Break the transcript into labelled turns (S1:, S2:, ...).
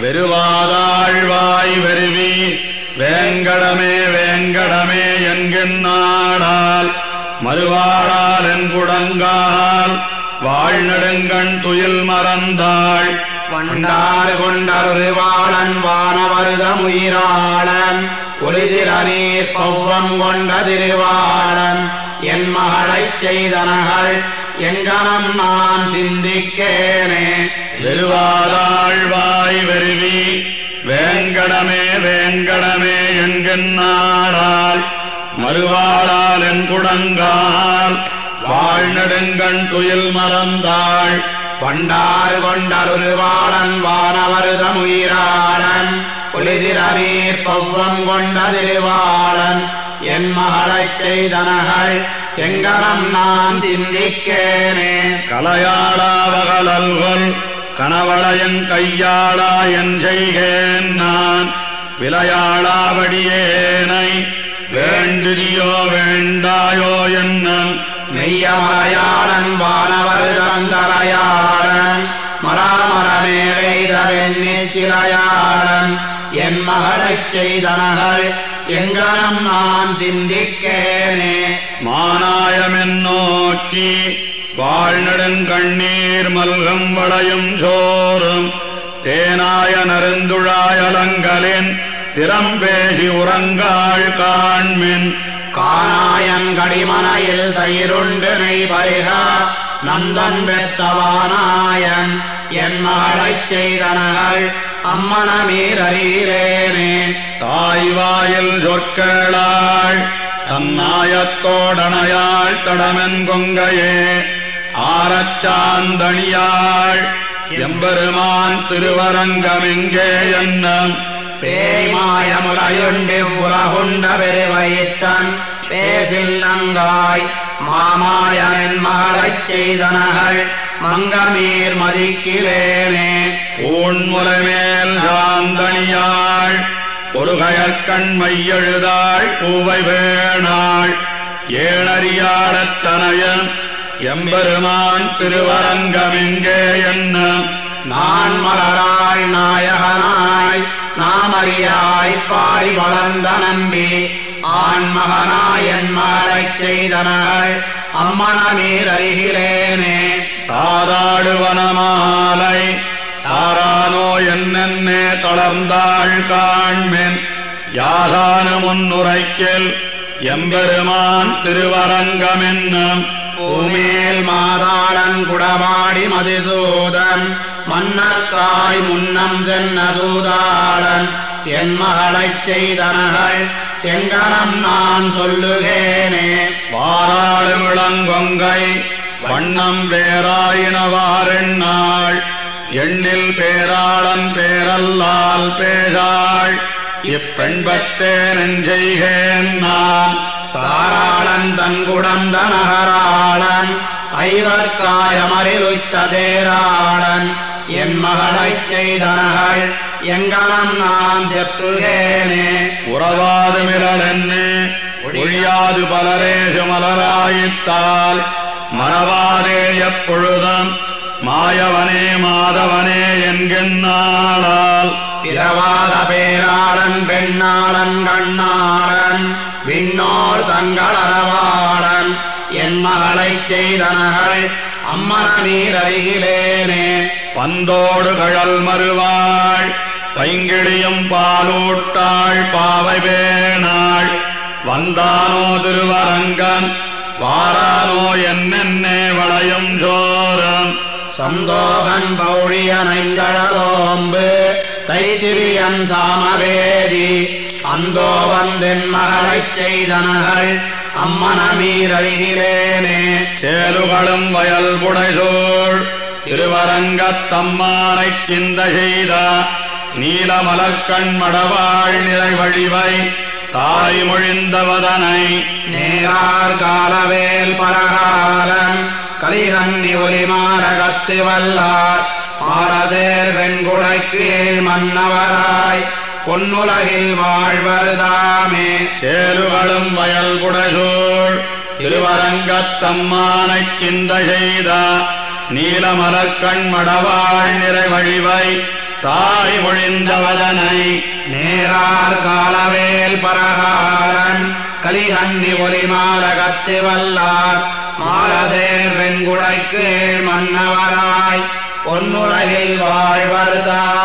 S1: வெறுவாதாழ்வாய் வெறுவி வேங்கடமே வேங்கடமே என்கின்றாள் மறுவாழால் என் குடங்கால் வாழ்நெடுங்கண் துயில் மறந்தாள்
S2: வண்டாறு கொண்டருவாளன் வானவருதம் உயிராளன் ஒளிதிர நீர் பௌவம் கொண்ட திருவாளன் என் மகளைச் செய்தனகள் எங்கனம் நான் சிந்திக்கேனே.
S1: வெறுவாதாழ்வாய் வெறுவி வேங்கடமே வேங்கடமே என்கின்றாள் மறுவாழால் என் குடங்கால் வாழ்நெடுங்கண் துயில் மறந்தாள்
S2: பண்டாறு கொண்டருவாளன் வானவருதம் உயிராளன் ஒளிதிர நீர் பௌவம் கொண்ட திருவாளன் என் மகளைச் செய்தனகள் எங்கனம் நான் சிந்திக்கேனே.
S1: கலையாளா வகலல்வல் கனவளையன் கையாளா என் செய்கேன் நான் விளையாளாவடியேனை வேண்டுதியோ வேண்டாயோ என்னன்
S2: மெய்யமலையாளன் வானவருதந்தரையாளன் மராமரமேலைதவெண்ணிச்சிலையாளன் என் மகளைச் செய்தனகள் எங்கனம் நான் சிந்திக்கேனே.
S1: மானாயமென் நோக்கி வாழ்நெடுங்கண்ணீர் மல்கம் வளையும் சோறும் தேனாய நருந்துழாயலங்களின் திறம்பேசி உறங்காள் காண்மின்
S2: காணாயன் கடிமனையில் தயிருண்டு நெய் பருக நந்தன் பெத்தவானாயன் என் மகளைச் செய்தனகள் அம்மனமீரீரேனே.
S1: தாய்வாயில் சொற்களாள் தன்னாயத்தோடனையாள் தடமென் கொங்கையே ஆரச்சாந்தணியாள் எம்பெருமான் திருவரங்கமெங்கே என்னும்
S2: பேய்மாயமுலையுண்டு உலகுண்ட பெருவயித்தன் பேசில் நங்காய் மாமாயனின் மகளைச் செய்தனகள் மங்கமீர் மதிக்கிறேனே.
S1: பூண்முலைமேல் சாந்தணியாள் ஒரு கயற்கண் மையெழுதாள் பூவை வேணாள் ஏனறியாடத்தனயன் எம்பெருமான் திருவரங்கமெங்கே என்னும்
S2: நான் மலராள் நாயகனாய் நாமறியாய் பாடி வளர்ந்த நம்பி ஆண்மகனாய் என் மகளைச் செய்தனகள் அம்மனமீரறிகிறேனே.
S1: தாராடுவனமாலை தாரானோ என்னென்னே தளர்ந்தாள் காண்மென் யாதான முன்னுரைக்கில் எம்பெருமான் திருவரங்கமென்னும்
S2: பூமேல் மாதாளன் குடபாடி மதுசூதன் மன்னர்காய் முன்னம் சென்னதூதாளன் என் மகளைச் செய்தனகள் எங்கனம் நான் சொல்லுகேனே.
S1: வாராடு விளங்கொங்கை வண்ணம் பேராயினவாரெண்ணாள் எண்ணில் பேராளன் பேரல்லால் பேசாள் இப்பெண்பத்தே நெஞ்செய்கேன் நான்.
S2: தாராளன் தன் குடந்த நகராளன் ஐவர்காயமறிலுய்த்த தேராளன் என் மகளைச் செய்தனகள் எங்கனம் நான் செப்புகேனே.
S1: உறவாது மிளலென்னு ஒழியாது பலரேசு மலராயித்தால் மறவாதே எப்பொழுதும் மாயவனே மாதவனே என்கின்றாளால்
S2: பிறவாத பேராளன் பெண்ணாளன் கண்ணாளன் விண்ணோர் தங்களறவாளன் என் மகளைச் செய்தனகள் அம்மனமீரறிகிறேனே.
S1: பந்தோடு கழல் மறுவாள் பைங்கிழியும் பாலூட்டாள் பாவை வேணாள் வந்தானோ திருவரங்கன் வாரானோ என்னென்னே வளையும் சோரம்
S2: சந்தோகன் பௌழியனைந்தழலோம்பு தைத்திரியன் சாமவேதி அந்தோ வந்தென் மகளைச் செய்தனகள் அம்மனமீரறிகிறேனே.
S1: சேலுகளும் வயல் புடைசூழ் திருவரங்கத்தம்மானைச் சிந்த செய்த நீலமலர்கண் மடவாள் நிறைவழிவை தாய்மொழிந்தவதனை
S2: நேரார் காலவேல் பரகாலன் கலிகன்னி ஒலிமாரகத்து வல்லார் மாரதேர் வெண்குடைக்கு மன்னவராய் பொன்னுலகில் வாழ்வருதாமே.
S1: சேலுகளும் வயல் புடைசூழ் திருவரங்கத்தம்மானைச் சிந்த செய்த நீலமலர்கண் மடவாள் நிறைவழிவை தாய் மொழிந்தவதனை
S2: நேரார் காலவேல் பரகாரன் கலிகண்ணி ஒலிமால கத்தி வல்லார் மாலதேர் வெண்குடைக்கு மன்னவராய் பொன்னுலகில் வாழ்வர்தாம்